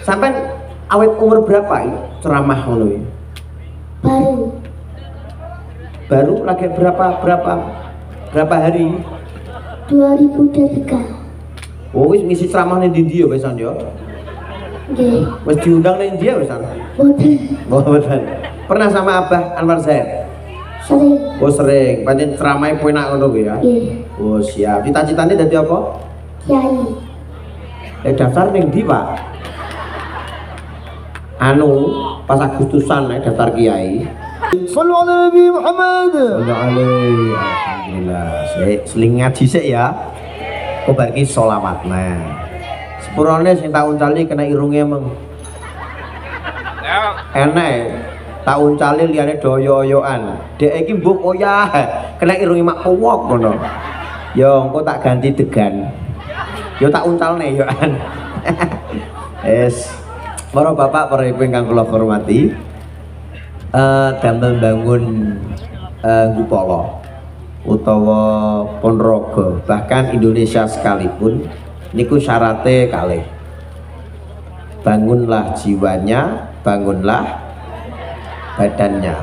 Sampai awet umur berapa ini ceramah ngono iki? Baru lagi berapa hari? 2003. Oh wis ngisi ceramah ning ndi ya wisan ya? Nggih. Wis diundang ning ndi ya wisan? Mboten. Pernah sama Abah Anwar Zaid? Sering. Oh sering, pancen ceramahe penak ngono kuwi ya. Nggih. Oh siap. Cita-citane dadi apa? Kiai. Daftar ning ndi, Pak? Anu, pas Agustusan daftar kiai. Sallu ala Nabi Muhammad. Alhamdulillah. Seling ngaji sik ya. Kok bar iki selawat. Nah. Sepurane sing tak uncali kena irunge emang. Enak. Tak uncali liyane doyo-oyoan. Dek iki mbok oyah. Kena irunge mak powok ngono. Yo engko tak ganti degan. Yo tak uncalne yo an. Para bapak, para ibu ingkang kula hormati, damel bangun Gupala utawa Ponorogo, bahkan Indonesia sekalipun niku syaratnya kalih. Bangunlah jiwanya, bangunlah badannya.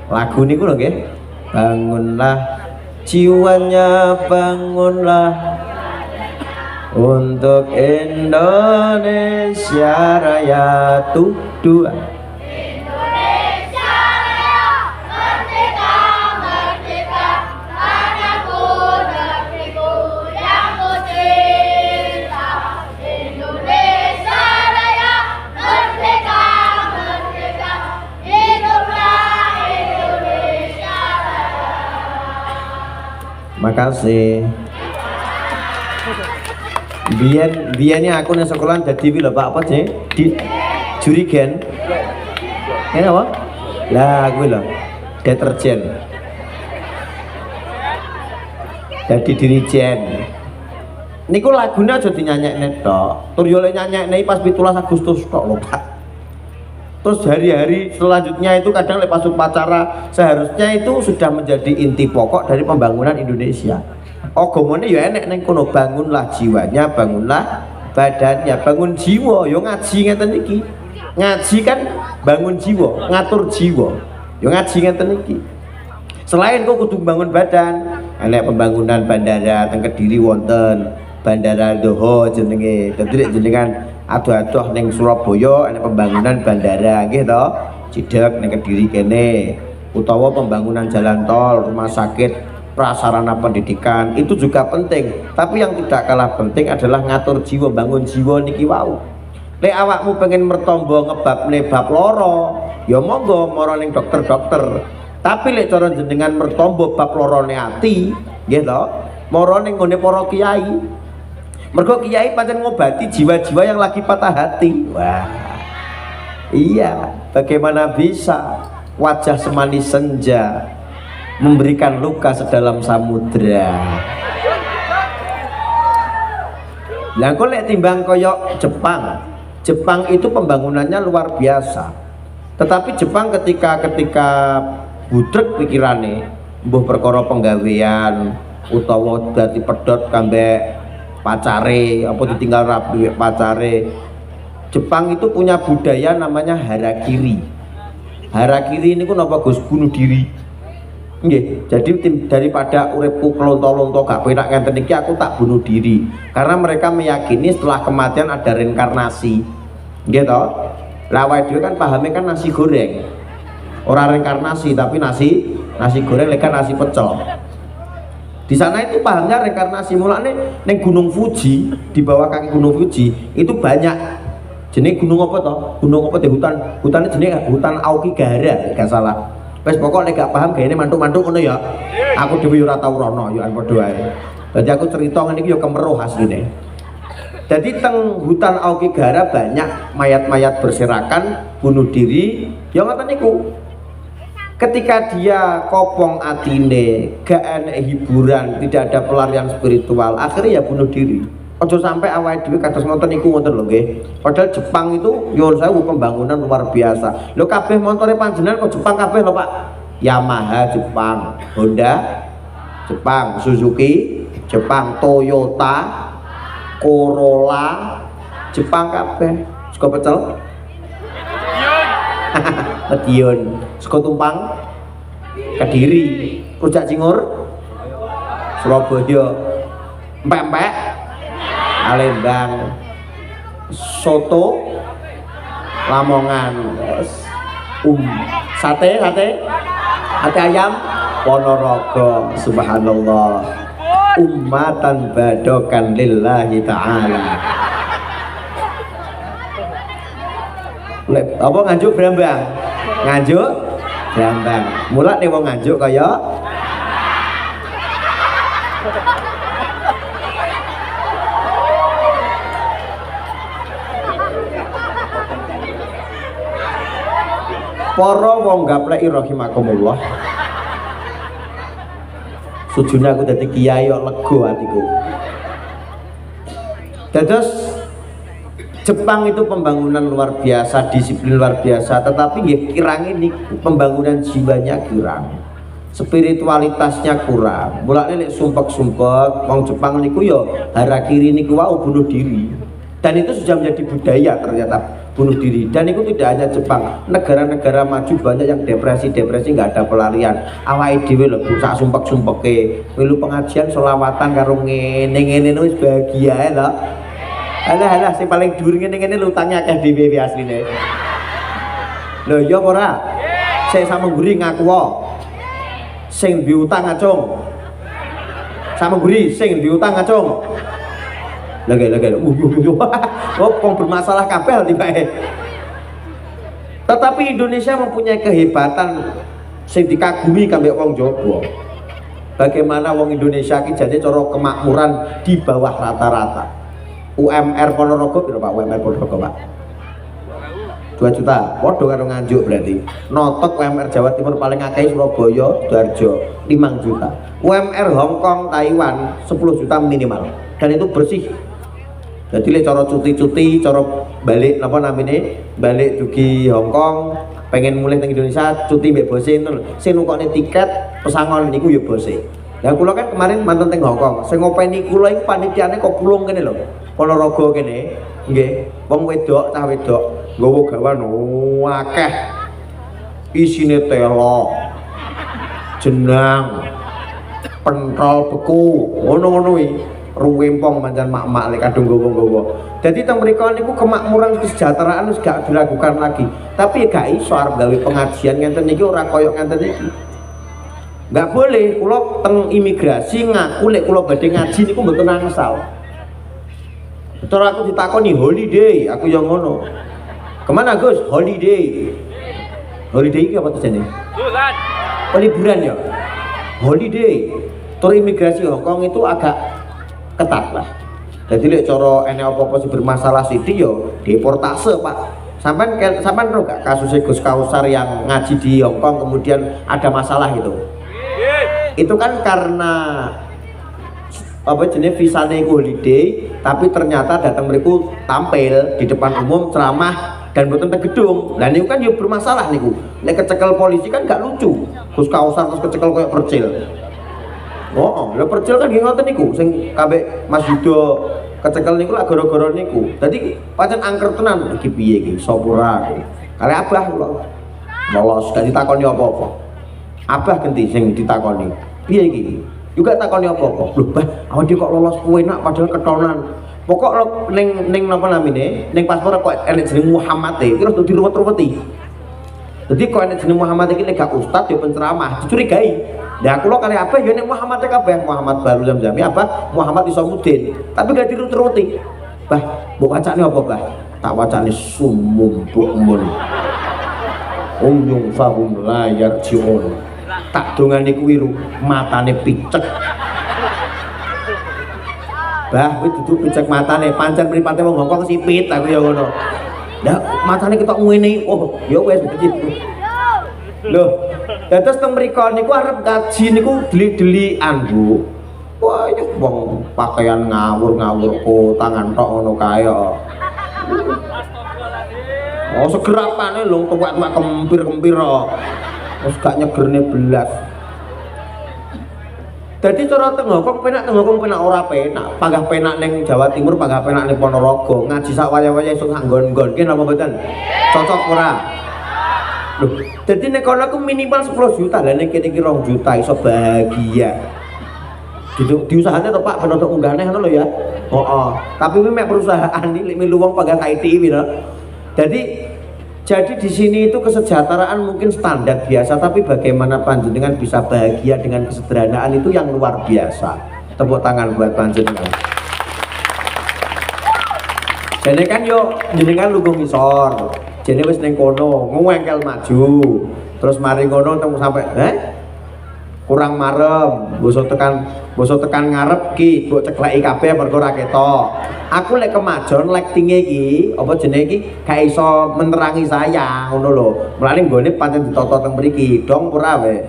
Lagu niku lho nggih. Bangunlah jiwanya, bangunlah untuk Indonesia Raya. Tuh dua. Indonesia Raya, merdeka, merdeka, padaku negeriku yang ku cinta. Indonesia Raya, merdeka, merdeka, hiduplah Indonesia Raya. Makasih. Biyen aku nang sekolah dadi lho Pak apa sih? Di jurigen. Ini apa? Lah kuwi lho. Deterjen. Dadi dirijen. Niku lagune aja dinyanyekne tok. Tur yo lek nyanyekne pas 17 Agustus tok lho Pak. Terus hari-hari selanjutnya itu kadang lek pas upacara seharusnya itu sudah menjadi inti pokok dari pembangunan Indonesia. Agamane ya enek ning kono, bangunlah jiwanya, bangunlah badannya. Bangun jiwa ya ngaji ngeten iki. Ngaji kan bangun jiwa, ngatur jiwa. Ya ngaji ngeten iki. Selain kok kudu bangun badan, enek pembangunan bandara teng Kediri wonten, Bandara Doho jenenge. Dadi lek jenengan adoh-adoh ning Surabaya enek pembangunan bandara nggih to. Cidek ning Kediri kene. Utawa pembangunan jalan tol, rumah sakit, prasarana pendidikan itu juga penting, tapi yang tidak kalah penting adalah ngatur jiwa, bangun jiwa niki wau. Lek awakmu pengen mertombo ngebabne bab loro, ya monggo mara ning dokter-dokter. Tapi lek cara jenengan mertombo bab lorone ati, nggih to, mara ning ngene para kiai. Mergo kiai pancen ngobati jiwa-jiwa yang lagi patah hati. Wah. Iya, bagaimana bisa wajah semanis senja memberikan luka sedalam samudra. Lah kok lek timbang koyok Jepang itu pembangunannya luar biasa. Tetapi Jepang ketika budrek pikirane mbuh perkara penggawean utawa dadi pedhot kambek pacare apa ditinggal rabi pacare. Jepang itu punya budaya namanya harakiri. Harakiri ini ku napa Gus, bunuh diri. Nggih, jadi daripada uripku kelonto-lonto gak penak ngenten iki aku tak bunuh diri. Karena mereka meyakini setelah kematian ada reinkarnasi. Nggih to? Lah awake dhewe kan pahame kan nasi goreng. Ora reinkarnasi tapi nasi goreng lek nasi pecel. Di sana itu pahamnya reinkarnasi. Mulane ning Gunung Fuji, di bawah kaki Gunung Fuji itu banyak jenenge gunung apa to? Gunung apa di hutannya jenenge hutan Aokigahara gak salah. Wes pokok nek gak paham gaene mantuk-mantuk ngono ya. Aku dhewe ora tau rono ya padha wae. Dadi aku cerita ngene iki ya kemeruh asline. Jadi teng hutan Aokigahara banyak mayat-mayat berserakan, bunuh diri, ya ngoten niku. Ketika dia kopong atine, gak enek hiburan, tidak ada pelarian spiritual, akhirnya ya bunuh diri. Ojo sampai awake dhewe kados ngoten niku ngoten lho nggih. Padahal Jepang itu nyuwun sewu pembangunan luar biasa. Lho kabeh montore panjenengan kok Jepang kabeh lho Pak. Yamaha Jepang, Honda Jepang, Suzuki Jepang, Toyota, Corolla Jepang kabeh. Sego pecel? Madiun. Sego tumpang? Kediri. Rujak cingur? Surabaya. Empek-empek? Palembang. Soto? Lamongan. Sate ayam? Ponorogo. Subhanallah. Ummatan badokan lillahi ta'ala. Apa Nganjuk Brambang? Nganjuk Brambang. Mula nih wong Nganjuk kaya para wong gapleki rahimakumullah. Sujune aku dadi kiai kok lega atiku. Dados Jepang itu pembangunan luar biasa, disiplin luar biasa, tetapi nggih kirang ini pembangunan jiwanya kurang, spiritualitasnya kurang. Mulane lek sumpek-sumpek wong Jepang niku ya harakiri niku wau bunuh diri. Dan itu sudah menjadi budaya ternyata bunuh diri. Dan itu tidak hanya Jepang, negara-negara maju banyak yang depresi nggak ada pelarian. Awake dhewe lho sak sumpek-sumpeke, melu pengajian selawatan karo ngene-ngene wis bahagia ae lho. Alah sing paling dhuwur ngene-ngene utangnya akeh dhewe asline. Lho ya apa ora? Sing samungguri ngaku wae. Sing diutang acung. Samungguri sing diutang acung. Lagi. Oh, bermasalah kabel tiba-tiba. Tetapi Indonesia mempunyai kehebatan sing dikagumi kambek wong Jawa. Bagaimana wong Indonesia ki jane cara kemakmuran di bawah rata-rata. UMR Ponorogo piro Pak? UMR Ponorogo Pak? 2 juta. Padha karo Nganjuk berarti. Notok UMR Jawa Timur paling akeh Surabaya, Sidoarjo 5 juta. UMR Hong Kong, Taiwan 10 juta minimal. Dan itu bersih. Jadi lek cara cuti-cuti, cara balik apa namanya? Balik dugi Hong Kong, pengen mulai teng Indonesia, cuti mbek bose itu. Sing nukokne tiket pesangon niku ya bose. Lah kula kan kemarin mantan teng Hong Kong. Sing ngopeni kula iku panitiane kok pulung kene lho. Ponorogo kene. Nggih, wong wedok, cah wedok, nggawa gawan akeh. Isine telo. Jenang. Pentol beku, ngono-ngono iki. Ruwempong mancan mak-mak lek kadung gowo-gowo. Jadi teng mriku niku kemakmuran kesejahteraan wis gak diragukan lagi. Tapi ya gak iso arep gawe pengajian ngenten iki ora koyo ngenten iki. Gak boleh kula teng imigrasi ngaku lek kula badhe ngaji niku mboten angsal. Cara aku ditakoni holiday, aku yang ngono. Kemana Gus? Holiday. Holiday iki apa tujuane? Liburan. Oh, liburan ya. Holiday. Tur imigrasi Hong Kong itu agak ketat lah. Jadi lek cara ene apa-apa sing bermasalah sithik yo deportase Pak. Sampean ro gak kasus Gus Kausar yang ngaji di Hong Kong kemudian ada masalah itu. Itu kan karena apa jenis visane iku holiday, tapi ternyata datang mriku tampil di depan umum ceramah dan boten teng gedung. Lah niku kan yo bermasalah niku. Nek kecekel polisi kan gak lucu. Gus Kausar terus kecekel koyo percil. Oh, lha percil kan nggih ngoten niku sing kabeh Mas Yudo kecekel niku lak gara-gara niku. Dadi pancen angker tenan iki piye iki sopura iki. Kare abah kula. Lolos gak ditakoni apa-apa. Abah genti sing ditakoni. Piye iki? Juga takoni apa-apa. Lho, Bah, awake kok lolos kuwi nak padahal ketonan. Pokok ning napa namine? Ning paspor kok enek jeneng Muhammad e, terus diruwet-ruweti. Jadi kok enek jeneng Muhammad iki lek gak ustaz ya penceramah, dicurigai. Ya kula kali apa ya nek Muhammad kabeh Muhammad Baru Zamzami apa Muhammad Isomuddin. Tapi gak dirut-ruti. Bah, mbok wacane apa, Bah? Tak wacane sumum bukmun. Umyung fahum la yarjiun. Tak dongane kuwi matane picek. Bah, kuwi duduk picek matane, pancen mripate wong Hongkong sipit aku ya ngono. Lah matane ketok ngene. Oh, ya wis begitu. Loh, dados teng mriko niku arep kaji niku deli-delian, Bu. Wah, iki wong pakaian ngawur-ngawur tangan tok ngono kae kok. Oh, segerapane lho tuwek-tuwek kempir-kempir kok. Wis gak nyegerne belas. Jadi cara Tenggokong penak ora penak. Panggah penak ning Jawa Timur, panggah penak ning Ponorogo. Ngaji sak waya-waya esuk sak nggon-nggonke napa mboten? Cocok ora? Loh, jadi nek kono aku minimal 10 juta lah nek kene iki 2 juta iso bahagia. Gitu diusahane to Pak ben untuk unggahane ngono lho ya. Heeh. Tapi mek perusahaan iki milu wong panggah KITI pira. Jadi di sini itu kesejahteraan mungkin standar biasa, tapi bagaimana panjenengan bisa bahagia dengan kesederhanaan itu yang luar biasa. Tepuk tangan buat panjenengan. Jadi kan yo jenengan lungguh ngisor. Jadi wis ning kono ngengkel maju. Terus mari ngono temu sampai kurang marem, bosok tekan ngarep ki, mbok cekleki kabeh mergo ora ketok. Aku lek kemajon lek tinge iki, apa jenenge iki gak iso menerangi saya, ngono lho. Mulane nggone pancen ditata teng mriki, dong ora wae.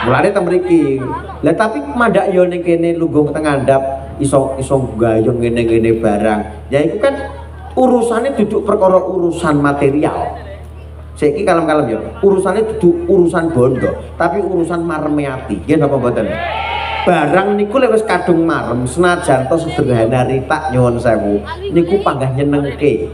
Mulane teng mriki. Lah tapi mandak yo ning kene lungguh teng ngandhap iso gayung ngene-ngene barang. Ya iku kan urusane duduk perkara urusan material. Saiki kalem-kalem ya, urusannya duduk urusan bondo, tapi urusan mareme ati. Nggih napa mboten? Barang niku lek wis kadung marem, senajan to sederhana ritak nyuwun sewu, niku panggah nyenengke.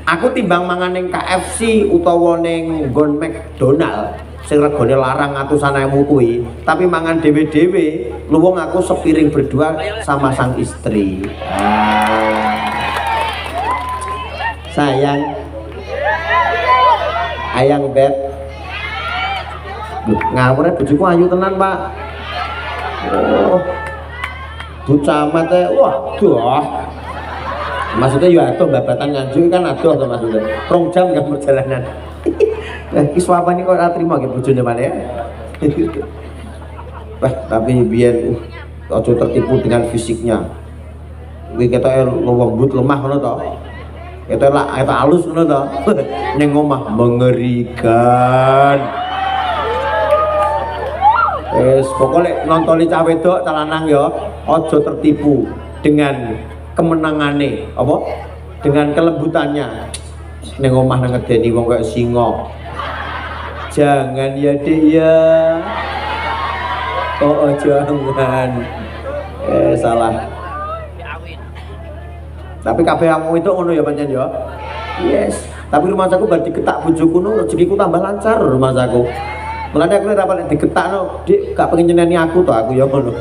Aku timbang mangan ning KFC utawa ning nggon McDonald sing regane larang atusan ewu kuwi, tapi mangan dhewe-dhewe, luwung aku sepiring berdua sama sang istri. Sayang ayang beb ngawurnya bojoku ayu tenan Pak. Oh Bu Camat waduh maksudnya ya aduh babatan nganjuk kan aduh atau maksudnya 2 jam kan perjalanan. Ki suapane kok ora trimo nggih bojone mana ya. Wah tapi biyen aja tertipu dengan fisiknya. Kuwi ketoke lembut lemah ngono to. Itu halus ngono to. Ning omah mengerikan. Pokoknya nontoni cah wedok cah lanang ya aja tertipu dengan kemenangane apa? Dengan kelembutannya. Ning omah nang ngedeni wong kaya singa. Jangan ya Dik ya. Oh jangan. Salah. Tapi kabeh amu itu ngono ya pancen ya. Yes. Tapi rumah saku bar diketak bojoku no rezekiku tambah lancar rumah saku. Mulane aku ora paling diketakno, Dik, gak pengen nyeneni aku to aku ya ngono.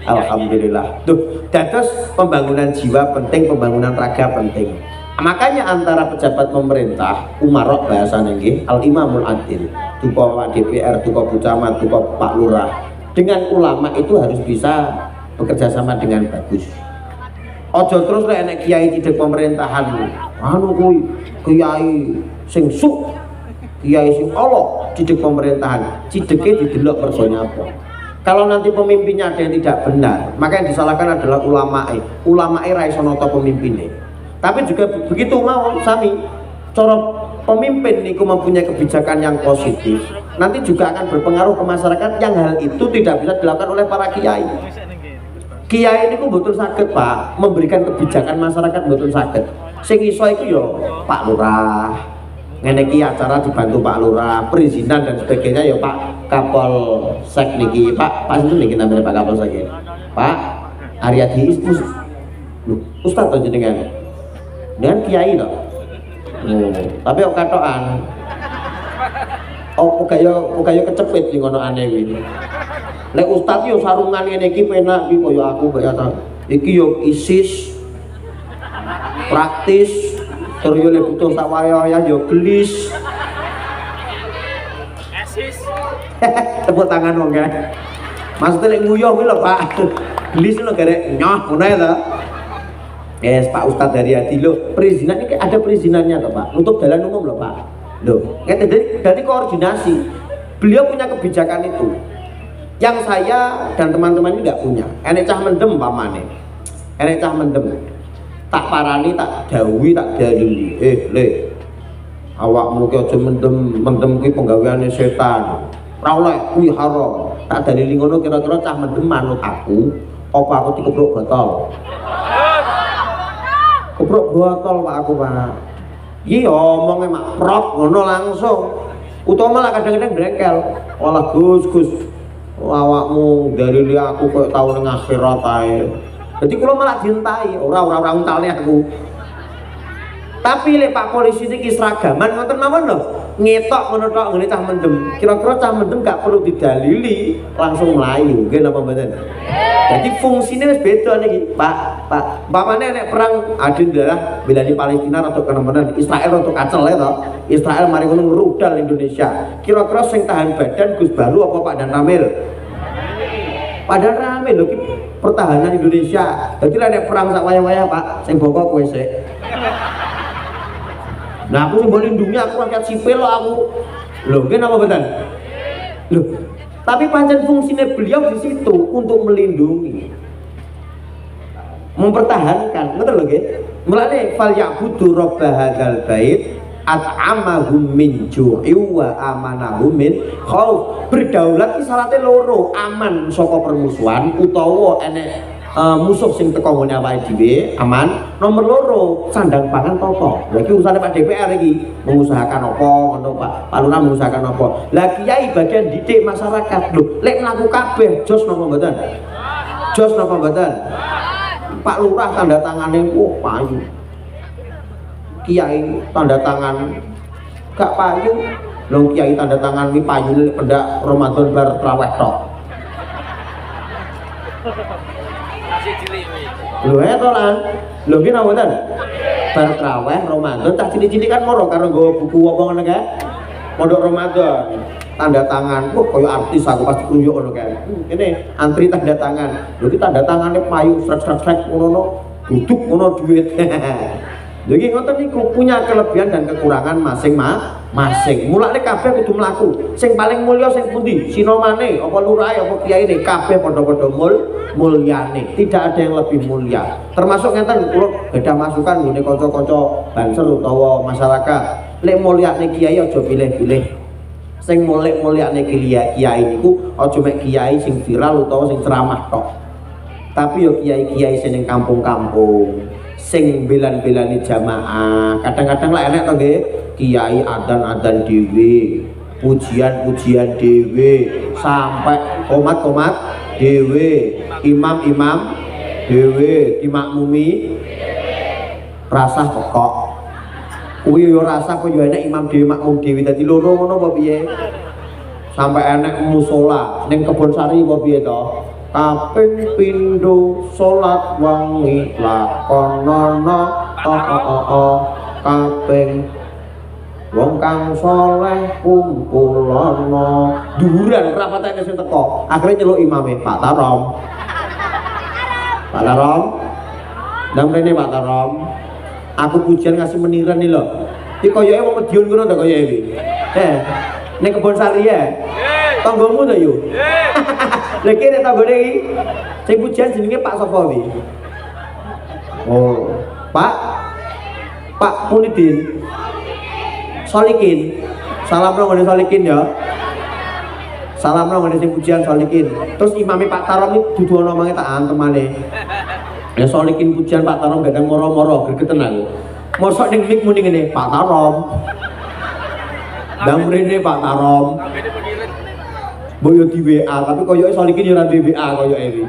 Alhamdulillah. Tuh, dados pembangunan jiwa penting, pembangunan raga penting. Makanya antara pejabat pemerintah, umarok bahasane nggih, al-imamul adil, duka DPR, duka Bu Camat, duka Pak Lurah. Dengan ulama itu harus bisa bekerja sama dengan bagus. Ojo terus lek enek kiai cidek pemerintahan anu kuwi kiai sing suk kiai sing Allah cidek pemerintahan cideke didelok mergo nyapa. Kalau nanti pemimpinnya ada yang tidak benar maka yang disalahkan adalah ulamae ra iso nata pemimpinnya. Tapi juga begitu mau sami cara pemimpin niku mempunyai kebijakan yang positif nanti juga akan berpengaruh ke masyarakat yang hal itu tidak bisa dilakukan oleh para kiai. Kiai ini betul sakit Pak, memberikan kebijakan masyarakat betul sakit. Sing iso iku yo Pak Lurah. Ngene iki acara dibantu Pak Lurah, perizinan dan sebagainya ya Pak Kapolsek niki. Pak itu niki namanya Pak Kapolsek. Pak Aryadi Ustaz to jenengan. Dengan kiai to. Tapi kok katokan. Oh kaya kecepit di ngono aneh kuwi. Lek ustaz yo sarungan ngene iki penak iki kaya aku kaya ta. Iki yo ISIS praktis terus yo lek butuh sak waya yo gelis. ISIS. Tepuk tangan wong ya. Maksudnya lek nguyuh kuwi lho Pak. Gelis lho garek nyoh ngono ya ta. Pak Ustadz dari hati lho, perizinan ini ada perizinannya toh Pak. Untuk jalan umum lho Pak. Loh, dari koordinasi. Beliau punya kebijakan itu. Yang saya dan teman-teman ini nggak punya. Enek cah mendem pamane. Enek cah mendem. Tak parani, tak dawi, tak dalili. Le. Awakmu ki aja mendem ki penggaweane setan. Ora oleh kuwi haram. Tak dalili ngono kira-kira cah mendem manut aku, apa aku dikepruk botol. Keprok botol Pak aku Pak. Iya omongnya mak prok ngono langsung. Utama lah kadang-kadang drengkel. Walah Gus awakmu dari dia aku kok tau ning akhirat ae. Jadi kula malah dientai, ora untale aku. Tapi lek Pak Polisi iki seragaman ngoten mawon lho. Ngetok ngono tok ngene cah mendem. Kira-kira cah mendem gak perlu didalili, langsung mlayu, nggih napa mboten? Jadi fungsinya wis beda niki, Pak. Umpamane nek perang adil dalah belani Palestina atau kenemenan Israel untuk kacel ya toh. Israel mari ngono ngrudal Indonesia. Kira-kira sing tahan badan Gus Balu apa Pak Dan Ramil? Pak Dan Ramil lho pertahanan Indonesia. Dadi nek perang sak wayah-wayah Pak, sing bokok kowe sik. Nah aku sing mbok lindungi aku rakyat sipil loh aku. Loh, nggih napa mboten? Loh, tapi pancen fungsinya beliau di situ untuk melindungi, mempertahankan, betul lho nggih. Mulane fal ya'budu rabb hadzal bait at'amahum min ju'i wa amanahum min khauf. Berdaulat ki syaratnya loro, aman saka permusuhan utawa enek musuh sing teko ngene awake dhewe aman. Nomor loro sandang pangan toto. Lha iki urusane Pak DPR iki mengusahakan apa ngono Pak Lurah mengusahakan apa. Lah kiai bagian didik masyarakat. Lho lek mlaku kabeh jos napa mboten? Jos napa mboten? Pak Lurah tanda tangane payu. Kiai tanda tangan gak payu. Lho kiai tanda tangan iki payune pendak Ramadan bar traweh tok. Lho to lan. Lho ki napa mboten? Bar traweh Ramadan cah cilik-cilik kan moro karo nggawa buku apa ngono kae. Pondok Ramadan. Tanda tangan. Kok koyo artis aku pasti kruyuk ngono kae. Kene antri tanda tangan. Lho ki tanda tangane payu srek-srek ngono. Duduk ngono duit. Jadi ngoten niku punya kelebihan dan kekurangan masing-masing. Mulane kabeh kudu mlaku. Sing paling mulya sing pundi? Sinomane, apa lurahe, apa kiyaine, kabeh padha-padha mulyane. Tidak ada yang lebih mulia. Termasuk ngeten kula gadah masukan nggone kanca-kanca Banser utawa masyarakat. Lek mulyane kiai aja pilih-pilih. Sing mulyane kiai niku aja mek kiai sing viral utawa sing ceramah tok. Tapi yo kiai-kiai sing ning kampung-kampung. Sing belan-belani jamaah, kadang-kadang lah enak to nggih, kiai adzan-adzan dhewe, pujian-pujian dhewe, sampai komat-komat dhewe, imam-imam dhewe, dimakmumi rasah kok. Kuwi yo rasah kok yo enak imam dhewe makmum dhewe dadi loro ngono apa piye? Sampai enak musala ning Kebon Sari apa piye to? Kaping pindho salat wangi lakonono kaping wong kang saleh kumpulono dhuwuran rapatane sing teko akhire nyeluk imame Pak Tarom ndang mrene Pak Tarom aku pujian ngasih meniran nih lho iki koyoke wong Madiun ngono to koyoke iki ning Kebon Sari ya tanggomu to yo lha kene tanggone iki sing pujian jenenge Pak sapa iki? Oh, Pak Munidin. Solikin. Salam nang ngene Solikin ya. Salam nang ngene sing pujian Solikin. Terus imame Pak Tarom iki dudu ana omonge tak antemane. Ya Solikin pujian Pak Tarom gak moro-moro gregeten aku. Mosok ning mik muni ngene Pak Tarom. Ndang mrene Pak Tarom. Boyo di WA, tapi koyoke Solikin yo ora di WA koyoke iki.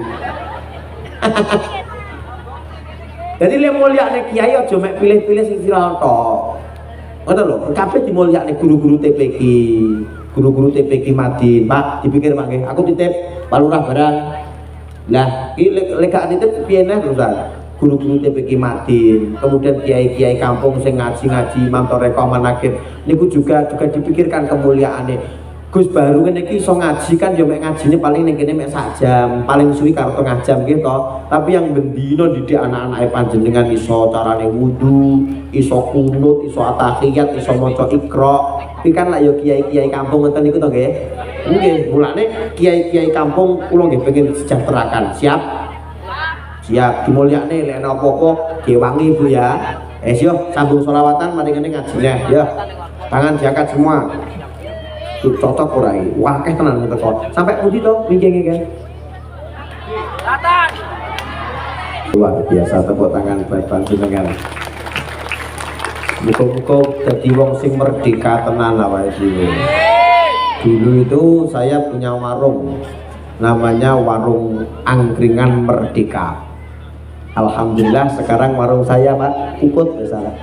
Jadi lek mulyane kiai aja mek pilih-pilih sing viral tok. Ngoten lho, kabeh dimulyakne guru-guru TPQ, guru-guru TPQ Madin. Pak, dipikir Pak nggih, aku titip Pak Lurah barang. Lah, iki lek gak titip piye neh Ustaz? Guru-guru TPQ Madin, kemudian kiai-kiai kampung sing ngaji-ngaji Imam Toreko Manakib niku juga dipikirkan kemuliaane. Gus Baru ngene iki iso ngaji kan yo mek ngajine paling ning kene mek sak jam, paling suwi karo tengah jam nggih to. Tapi yang bendino didik anak-anake panjenengan iso carane wudu, iso kunut, iso atahiyat, iso maca Iqra. Iki kan lak yo kiai-kiai kampung ngoten niku to nggih. Nggih, mulane kiai-kiai kampung kula nggih pengen sejahterakan. Siap? Siap. Dimulyakne lek ana apa-apa diwangi Bu ya. Yo sambung selawatan mari ngene ngajine ya. Tangan diangkat semua. Cocok ora iki wakeh tenan teko sampai pundi to mingke kan luar biasa tepuk tangan buat panjenengan muga-muga dadi wong sing merdeka tenan awake dhewe. Dulu itu saya punya warung namanya warung angkringan Merdeka. Alhamdulillah sekarang warung saya Pak ikut misalnya.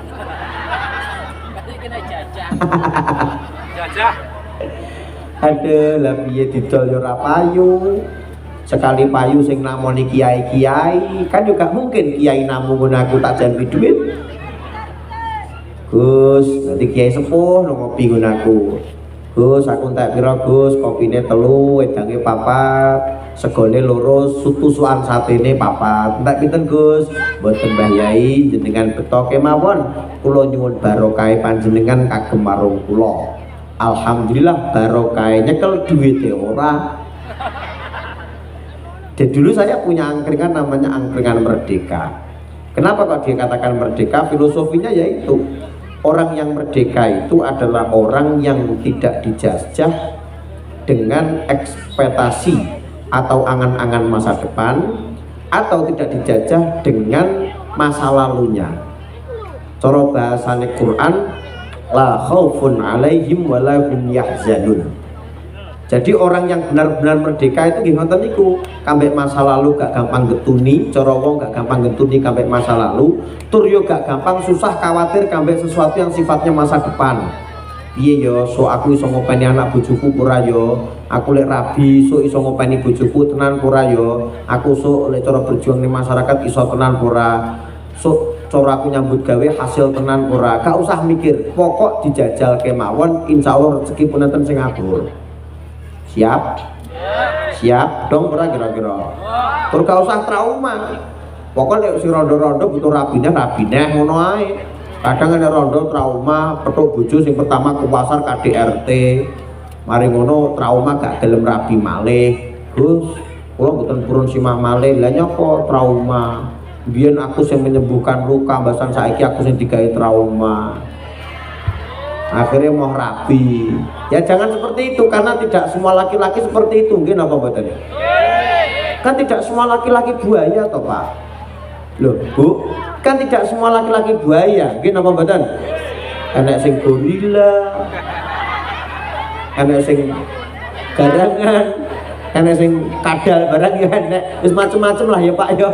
Aduh lah piye didol yo ora payu. Sekali payu sing namoni kiai-kiai, kan juga mungkin kiai namu ngono aku tak janji duit. Gus, nanti kiai sepuh no ngopi ngono aku. Gus, aku tak pira Gus, kopine 3, wedange 4, segone 2, sutusuan satene 4. Entek pinten Gus? Mboten Mbah Yai, jenengan beto kemawon. Kula nyuwun barokah panjenengan kagem warung kula. Alhamdulillah barokah nyekel duwite ora. Jadi dulu saya punya angkringan namanya angkringan Merdeka. Kenapa kok dikatakan merdeka? Filosofinya yaitu orang yang merdeka itu adalah orang yang tidak dijajah dengan ekspektasi atau angan-angan masa depan, atau tidak dijajah dengan masa lalunya. Cara bahasane Quran, la khaufun alaihim wala hum yahzanun. Jadi orang yang benar-benar merdeka itu nggih ngoten niku, kambek masa lalu gak gampang getuni, cara wong gak gampang getuni kambek masa lalu, tur yo gak gampang susah khawatir kambek sesuatu yang sifatnya masa depan. Piye yo, so aku iso ngopeni anak bojoku pura yo, aku lek rabi so iso ngopeni bojoku tenan pura yo, aku so lek cara berjuang di masyarakat iso tenan pura, so cara aku nyambut gawe hasil tenan pura. Gak usah mikir, pokok dijajal kemawon, insya Allah rezeki pun enten sing ngatur. Siap? Siap dong pura kira-kira. Terus gak usah trauma. Pokoknya si rondo-rondo butuh rabine ngono ae. Kadang ada rondo trauma petuk bojo sing pertama ke pasar KDRT. Mari ngono trauma gak gelem rabi malih. Gus, kula mboten purun simah malih. Lah nyapa trauma? Biyen aku sing menyembuhkan luka, mbasan saiki aku sing digawe trauma. Akhirnya mau rapi. Ya jangan seperti itu, karena tidak semua laki-laki seperti itu. Mungkin apa mboten? Kan tidak semua laki-laki buaya toh Pak. Loh Bu, kan tidak semua laki-laki buaya. Mungkin apa mboten? Enek sing gorila, enek sing garangan, enek sing kadal barang ya enek. Wis macem-macem lah ya Pak ya.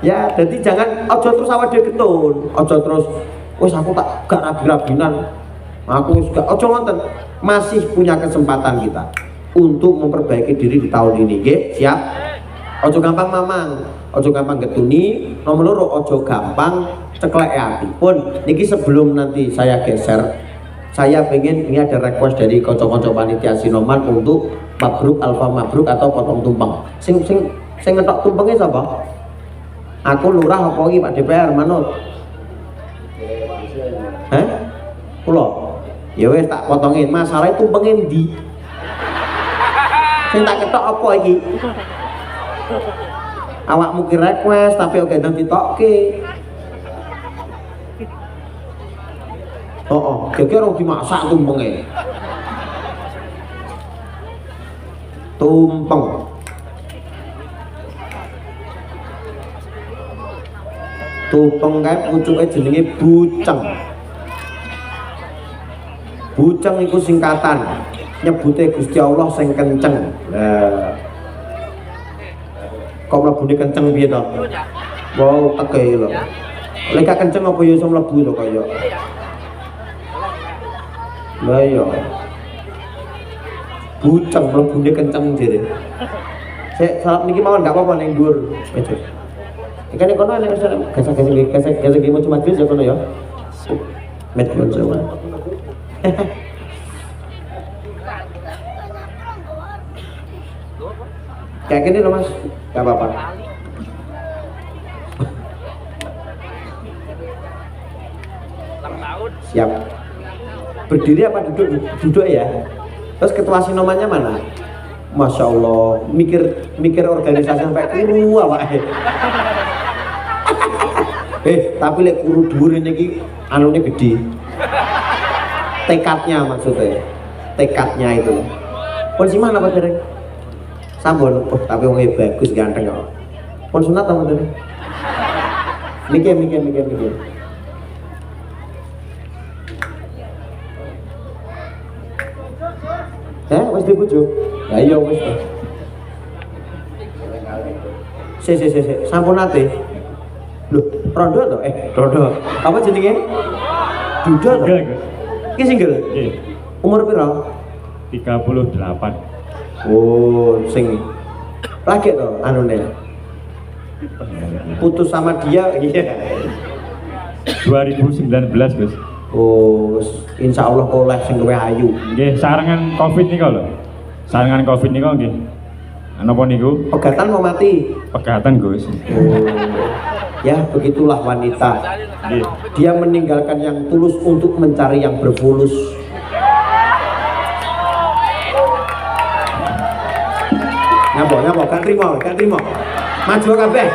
Ya, jadi jangan ojo terus awake getun. Ojo terus wis aku tak gak rabi-rabinan. Aku juga ojo nonton, masih punya kesempatan kita untuk memperbaiki diri di tahun ini. Nggih, siap? Ojo gampang mamang, ojo gampang getuni, nomor 2 ojo gampang ceklek hati. Pun niki sebelum nanti saya geser, saya pengen ini ada request dari kocok-kocok panitia Sinoman untuk mabruk alfa mabruk atau potong tumpeng. Sing ngetok tumpengnya siapa? Aku lurah apa iki Pak DPR manut? Kulo. Ya wes tak potongin, masalah itu pengen di sing tak ketok apa iki? Awakmu ki request tapi oke ndang ditokke. Kira-kira orang dimasak tumpenge. Tumpeng. Tumpeng kae pucuke jenenge buceng. Buceng iku singkatan nyebute Gusti Allah sing kenceng. Lah kok mlebune kenceng piye to? Wow, teke lho. Lek gak kenceng apa ya iso mlebu to kaya. Lah iya. Buceng mlebune kenceng jere. Sik saat niki mawon gak apa-apa ning dhuwur meja. Ikan kono nek gesek macam majlis ya kono ya. Met kono. Kayak gini loh Mas, gak apa-apa. Siap. Berdiri apa duduk? Duduk ya. Terus ketua Sinomannya mana? Masya Allah, mikir organisasi sampai kuru apa? Tapi lek kuru dhuwur ini anune gede. Tekadnya maksudnya, tekadnya itu. Pun si mana Pak Dereng? Sampun, tapi wongnya bagus ganteng kok. Pun sunat apa Dereng? Mikir. Wes dibujuk. Lah iya wes. Sampun nate. Loh, rondo to? Rondo. Apa jenenge? Duda to? Single, Gus. Iki single. Nggih, Umur piro? 38. Oh, sing lagi to anune. Putus sama dia, iya. 2019, Gus. Oh, insya Allah oleh sing luwih ayu. Nggih, sarangan Covid niku lho. Sarangan Covid niku nggih. Napa niku? Pegatan mau mati. Pegatan, Gus. Oh, ya begitulah wanita. Nggih. Dia meninggalkan yang tulus untuk mencari yang berfulus. Nyapa, gak terima. Maju kabeh.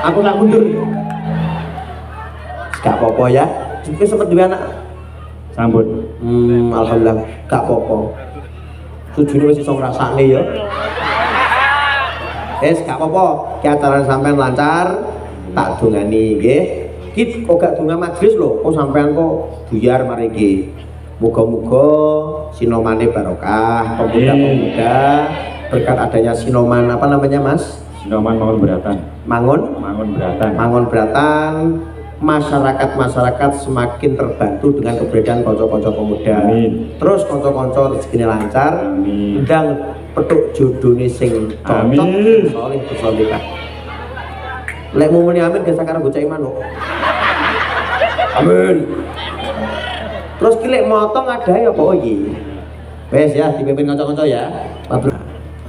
Aku tak mundur. Gak apa-apa ya. Kita sempat dua anak. Sampun. Alhamdulillah, gak apa-apa. Tujune wis iso ngrasakne ya. Gak apa-apa. Ki acara sampean lancar, tak dongani nggih. Ki kok gak donga majelis lho, kok sampean kok buyar mariki. Muga-muga sinomane barokah, pemuda-pemuda berkat adanya sinoman apa namanya Mas? Sinoman Mangun Beratan. Mangun Beratan. Masyarakat semakin terbantu dengan keberadaan konco-konco pemuda. Amin. Terus konco-konco rezekine lancar. Amin. Ndang petuk jodone sing cocok. Amin. Soleh bersolehah. Lek mau muni amin gak karo bocah iman kok. Amin. Terus ki lek motong ada ya apa iki? Wes ya dipimpin konco-konco ya.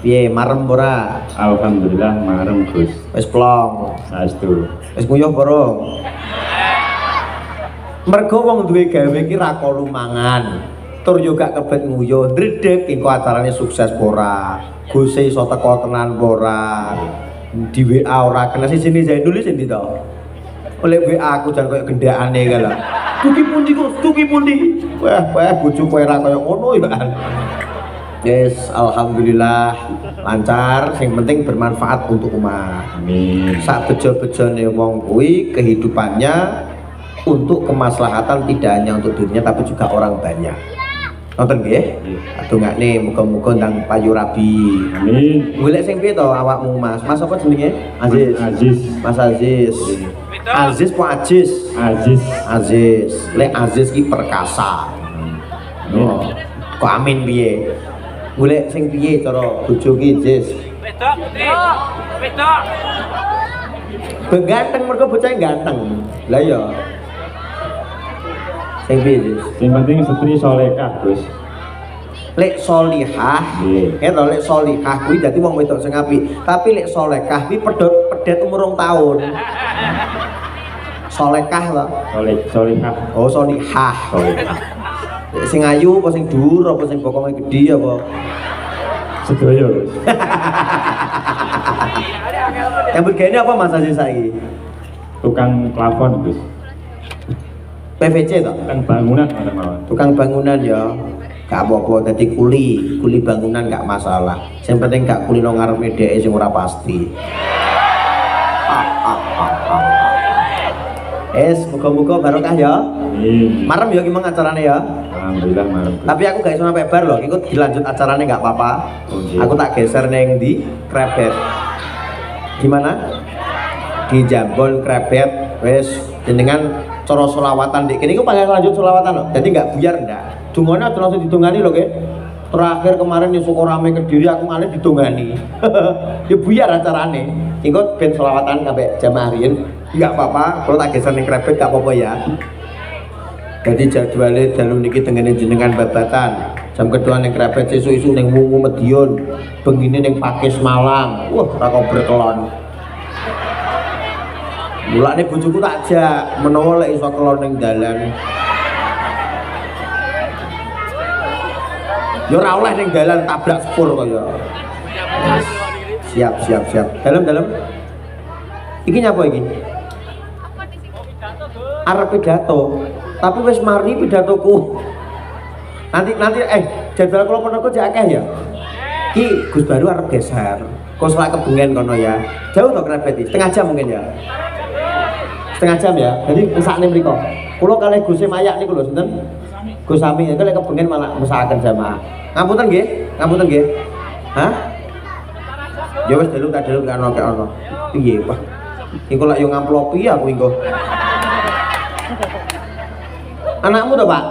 Piye marem ora? Alhamdulillah marem, Gus. Wis plong. Saestu. Wis nguyuh borong. Mergo wong duwe gawe iki ra kolu mangan. Tur yo gak kebet nguyuh, ndredeg engko acarane sukses ora. Guse iso teko tenan ora. Di WA ora kena sini Zainul sing to. Oleh WA aku jan koyo gendakane kae lho. Tuki pundi? Wah, bojo kowe ra koyo ngono ya. Yes, alhamdulillah lancar. Yang penting bermanfaat untuk umat. Amin. Sak bejo-bejone wong kuwi kehidupannya untuk kemaslahatan tidak hanya untuk dirinya tapi juga orang banyak. Nonton nggih? Adongane muga-muga ndang payu rabi. Amin. Golek sing piye to awakmu Mas? Mas apa jenenge? Aziz. Mas Aziz. Aziz po Aziz. Aziz. Lek Aziz ki perkasa. Oh. Kok amin piye? Golek sing piye cara bojo ki Aziz? Wedok. Ganteng mergo bocah ganteng. Lah ya. Sing piye Aziz? Yang penting setri solehah, Gus. Lek solihah, Nggih. ya lek solihah kuwi dadi wong wedok sing apik. Tapi lek solehah kuwi pedet umur 2 tahun. Solehah to. Solehah. Oh, solihah. Solehah. Lek sing ayu apa sing dhuwur apa sing bokonge gedhi apa? Sedaya, Gus. Yang begini apa Mas Aziz saiki? Tukang plafon, Gus. PVC to? Tukang bangunan ngoten mawon. Tukang bangunan ya. Gak apa-apa dadi kuli bangunan gak masalah. Yang penting gak kuli nang ngarepe dheke sing ora pasti. Muga-muga barokah ya. Amin. Marem ya gimana acarane ya. Alhamdulillah marem. Tapi aku gak iso sampai bar loh, ikut dilanjut acarane gak apa-apa. Oke. Aku tak geser neng di Krebet. Gimana? Di Jambon Krebet, wes jenengan cara selawatan dik. Kini aku pengen lanjut selawatan loh, jadi nggak buyar ndak. Dungane aja langsung didongani loh ke. Terakhir kemarin di Sukorame Kediri aku ngalih didongani. Ya buyar acarane. Ikut ben selawatan sampai jamaah riyen. Nggak apa-apa, kalau tak geser neng Krebet nggak apa-apa ya. Jadi jadwalnya dalu niki dengan jenengan babatan. Jam kedua neng Krebet isu-isu neng Wungu Medion, begini neng Pakis Malang. Wah, ra kok berkelon. Mulane bojoku tak jak menawa lek iso kelon ning dalan. Ya ora oleh ning dalan tabrak sepur kaya. Siap. Dalam. Iki nyapa iki? Arep pidato. Tapi wis mari pidatoku. Nanti jadwal kula penoku jak akeh ya. Ki Gus Baru arep geser. Kok selak kebengen kono ya. Jauh to Krebet iki? Setengah jam mungkin ya. Setengah jam ya. Jadi mesakne mriko. Kula kalih Gus Mayak niku lho sinten? Gus Sami niku lek kebengen malah mesakaken jamaah. Ngapunten nggih. Hah? Ya wis delok tak delok kan ono. Piye, Pak? Iku lak yo ngamplopi aku engko. Anakmu to, Pak?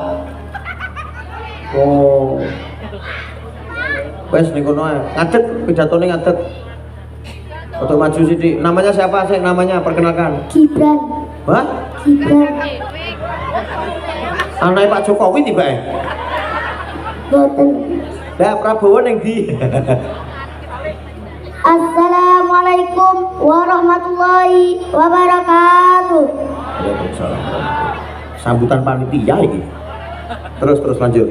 Oh. Wes ning kono ae. Ngadeg pidatone ngadeg. Foto maju sithik. Namanya siapa sih? Namanya perkenalkan. Gibran. Hah? Gibran. Anake Pak Jokowi tibake. Boten. Lah Prabowo ning ndi? Assalamualaikum warahmatullahi wabarakatuh. Waalaikumsalam. Sambutan panitia iki. Terus lanjut.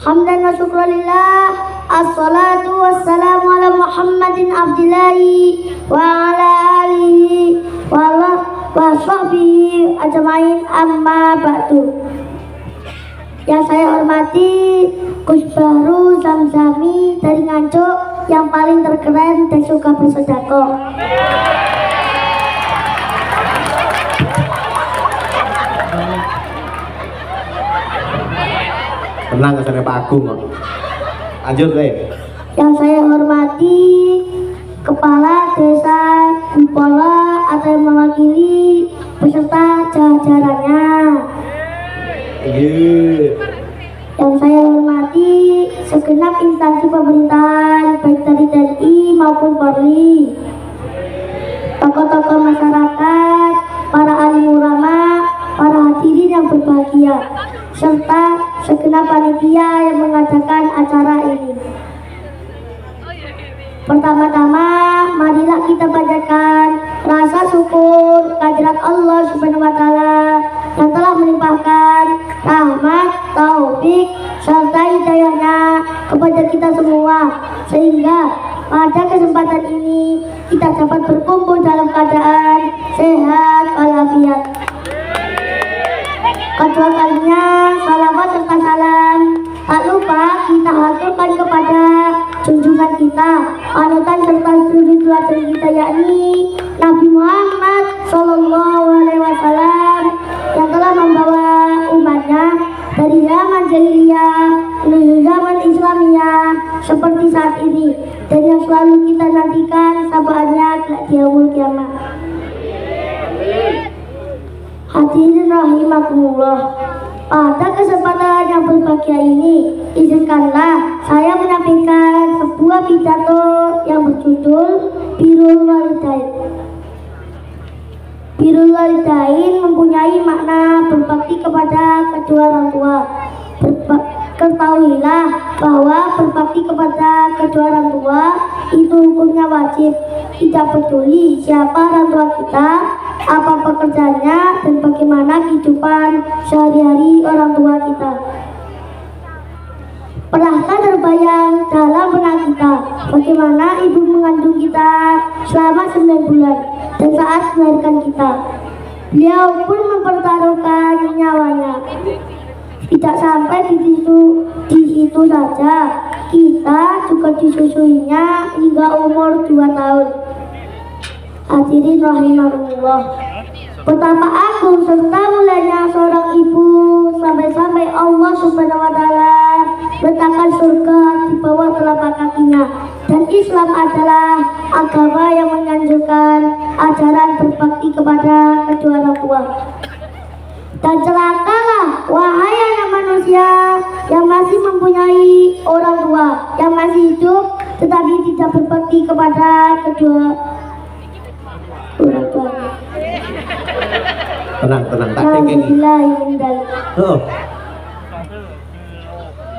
Hamdan wa syukrulillah. Assalatu wassalamu ala Muhammadin abdillahi wa ala alihi wa sahbihi ajmain amma ba'du. Yang saya hormati Gus Bahru Zamzami dari Nganjuk yang paling terkeren dan suka bersedekah. Tenang kesana Pak Agung kok. Lanjut Le. Yang saya hormati Kepala Desa Bupola atau yang mewakili beserta jajarannya. Iya. Yang saya hormati segenap instansi pemerintahan baik dari TNI maupun Polri, tokoh-tokoh masyarakat, para alim ulama, para hadirin yang berbahagia, serta segenap panitia yang mengadakan acara ini. Pertama-tama, marilah kita panjatkan rasa syukur kehadirat Allah Subhanahu wa Ta'ala yang telah melimpahkan rahmat, taufik, serta hidayahnya kepada kita semua, sehingga pada kesempatan ini kita dapat berkumpul dalam keadaan sehat walafiat. Kedua kalinya, salawat serta salam tak lupa kita haturkan kepada junjungan kita, panutan serta suri teladan kita, yakni Nabi Muhammad Sallallahu Alaihi Wasallam yang telah membawa umatnya dari zaman jahiliyah menuju zaman Islamiyah seperti saat ini, dan yang selalu kita nantikan sabaannya kelak di yaumul kiamat. Hadirin rahimakumullah, pada kesempatan yang berbahagia ini, izinkanlah saya menyampaikan sebuah pidato yang berjudul Birrul Walidain. Birrul Walidain mempunyai makna berbakti kepada kedua orang tua. Ketahuilah bahwa berbakti kepada kedua orang tua itu hukumnya wajib, tidak peduli siapa orang tua kita, apa pekerjaannya, dan bagaimana kehidupan sehari-hari orang tua kita. Pernahkah terbayang dalam benak kita bagaimana ibu mengandung kita selama 9 bulan dan saat melahirkan kita? Beliau pun mempertaruhkan nyawanya. Tidak sampai di situ saja, kita juga disusuinya hingga umur 2 tahun. Hadirin rahimahullah, betapa agung serta mulianya seorang ibu sampai-sampai Allah Subhanahu wa Ta'ala letakkan surga di bawah telapak kakinya. Dan Islam adalah agama yang menganjurkan ajaran berbakti kepada kedua orang tua. Dan celakalah wahai anak manusia yang masih mempunyai orang tua yang masih hidup tetapi tidak berbakti kepada kedua orang tua. Tenang, tak tengking. Oh.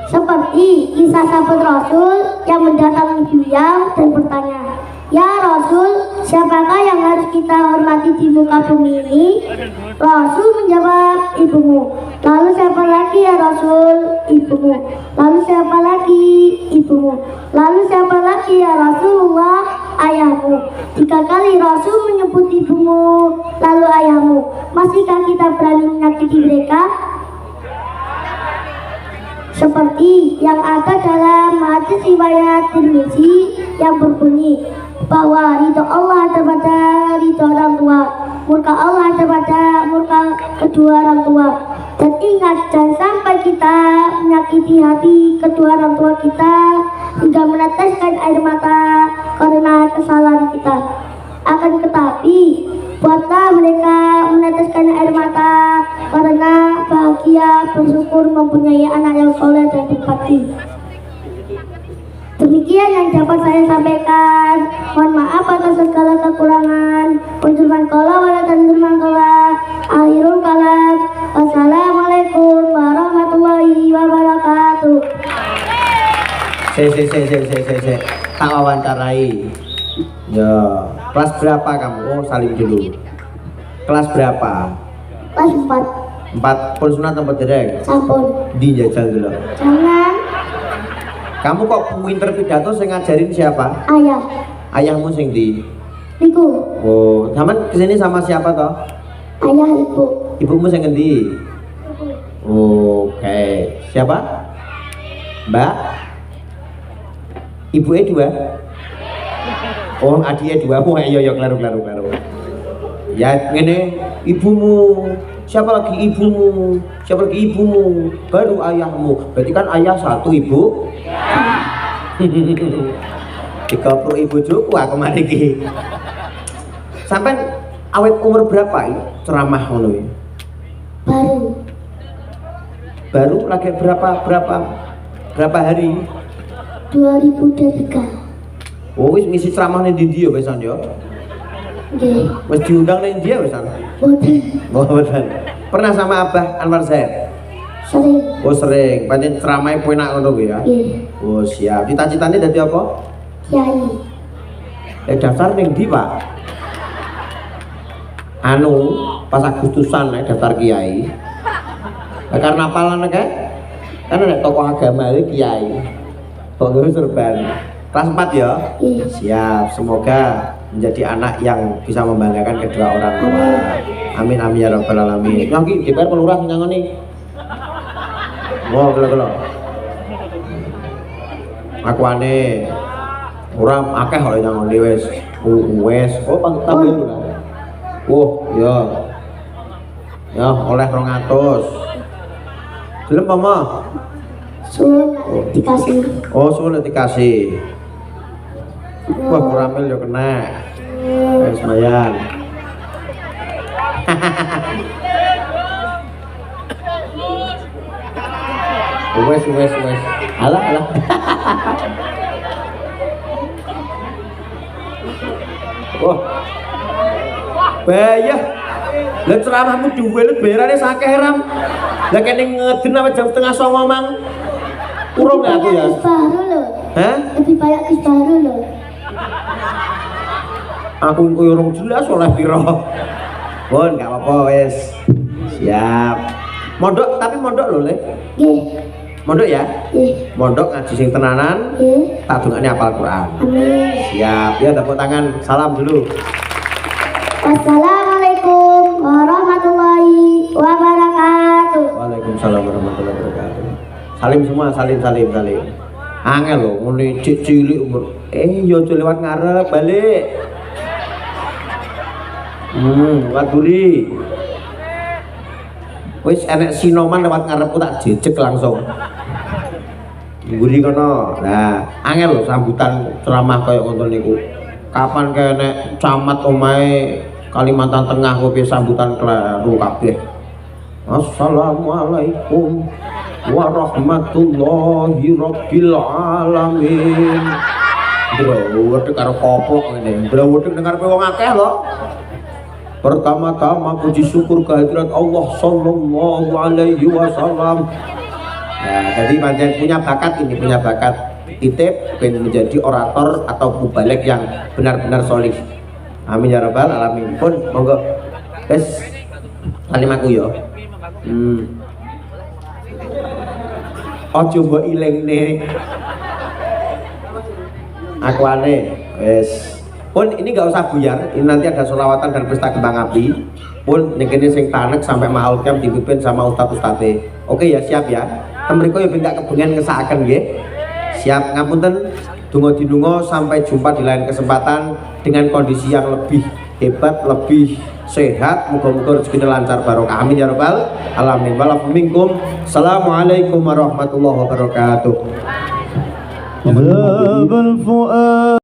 Seperti kisah sahabat Rasul yang mendatangi beliau dan bertanya, "Ya Rasul, siapakah yang harus kita hormati di muka bumi ini?" Rasul menjawab, "Ibumu." "Lalu siapa lagi ya Rasul?" "Ibumu." "Lalu siapa lagi?" "Ibumu." "Lalu siapa lagi ya Rasulullah?" "Ayahmu." 3 kali Rasul menyebut ibumu, lalu ayahmu. Masihkah kita berani menyakiti mereka? Seperti yang ada dalam hadis riwayat Tirmizi yang berbunyi bahwa ridho Allah ada pada ridho orang tua, murka Allah ada pada murka kedua orang tua. Dan ingat, jangan sampai kita menyakiti hati kedua orang tua kita hingga meneteskan air mata karena kesalahan kita. Akan tetapi, buatlah mereka meneteskan air mata karena bahagia bersyukur mempunyai anak yang soleh dan berbakti. Demikian yang dapat saya sampaikan. Mohon maaf atas segala kekurangan. Unjurman kola walatan jurman kola. Akhirul kalam. Wassalamualaikum warahmatullahi wabarakatuh. Se. Tak wawancarai. Ya, kelas berapa kamu? Oh, salim dulu. Kelas berapa? Kelas 4. 4 pun sunat tempat dereng. Sampun. Di jajal dulu. Jangan. Kamu kok pinter pidato sing ngajarin siapa? Ayah. Ayahmu sing di. Ibu. Oh, zaman kesini sama siapa toh? Ayah ibu. Ibumu sing ngendi? Oke. Siapa? Mbak? Ibu dua? Oh, adiknya dua. Oh, iya klaru. Ya, ngene ibumu. Siapa lagi ibumu? Siapa lagi ibumu? Baru ayahmu. Berarti kan ayah satu, ibu. Dikopro ibu cuku aku mari iki. Sampai awet umur berapa ini ceramah ngono iki? Baru lagi berapa hari? 2003. Oh, wis ngisi ceramah ning ndi ya wesan ya? Nggih. Wis diundang ning ndi ya wesan? Boten. Pernah sama Abah Anwar Zaid? Sering. Oh, sering. Pancen ceramahnya penak ngono kuwi ya. Nggih. Oh, siap. Cita-citane dadi apa? Kiai. Daftar ning ndi, Pak? Anu, pas Agustusan daftar kiai. Lah karena apalan kae? Kan nek tokoh agama iki kiai. Kok serban. Kelas 4 ya? Iya. Siap. Semoga menjadi anak yang bisa membanggakan kedua orang tua. Amin amin ya rabbal alamin. Yang iki DPR pelurah nyangoni. Wah, gelo-gelo. Aku aneh. Ora akeh kok nyangoni wis. Wis. Oh, tambah lho. Oh, ya. Ya, oleh 200. Gelem mama. Sun dikasih. Oh, sudah dikasih. Wah, kuramil yo kena. Wis lumayan. Wes. Alah. Wah. Bayah. Lah ceramahmu duwe lu bayarane sakeh ram. Lah kene ngeden apa jam 8:30 mang. Urung gak aku ya? Lebih baru loh. Hah? Lebih banyak kis baru loh. Aku koyo urung jelas oleh piro. Pun gak apa-apa wis. Siap. Mondok tapi mondok lho, Le. Nggih. Mondok ya? Nggih. Mondok ngaji sing tenanan. Nggih. Tak dungane hafal Quran. Amin. Siap. Ya tepuk tangan. Salam dulu. Wassalamualaikum warahmatullahi wabarakatuh. Waalaikumsalam warahmatullahi wabarakatuh. Salim semua, salim. Angel lho, ngene cilik umur. Yo aja lewat ngarep, balik. Lewat buri. Wis enek sinoman lewat ngarepku tak jejeg langsung. Buri kono. Nah, angel lho sambutan ceramah kaya ngono niku. Kapan kene camat omahe Kalimantan Tengah kowe sambutan kleru kabeh. Assalamualaikum warahmatullahi rabbil alamin. Drawet karo koplok ngene. Drawet dengar wong akeh lho. Pertama-tama puji syukur kehadirat Allah sallallahu alaihi wasallam. Nah, jadi pancen punya bakat titip pengen menjadi orator atau mubalek yang benar-benar solih. Amin ya rabbal alamin. Pun monggo. Wes salim aku ya. Ojo mbok ilingne. Aku aneh. Wes. Pun ini nggak usah buyar. Ini nanti ada sholawatan dan pesta kembang api. Pun ning kene sing tanek sampai mahal camp dipimpin sama ustaz-ustate. Oke ya, siap ya. Temriko ya ben gak kebengen ngesakaken nggih. Siap ngapunten. Dungo sampai jumpa di lain kesempatan dengan kondisi yang lebih hebat, lebih sehat. Moga-moga rezekinya lancar barokah. Amin ya rabbal alamin. Walakum minkum. Assalamualaikum warahmatullahi wabarakatuh.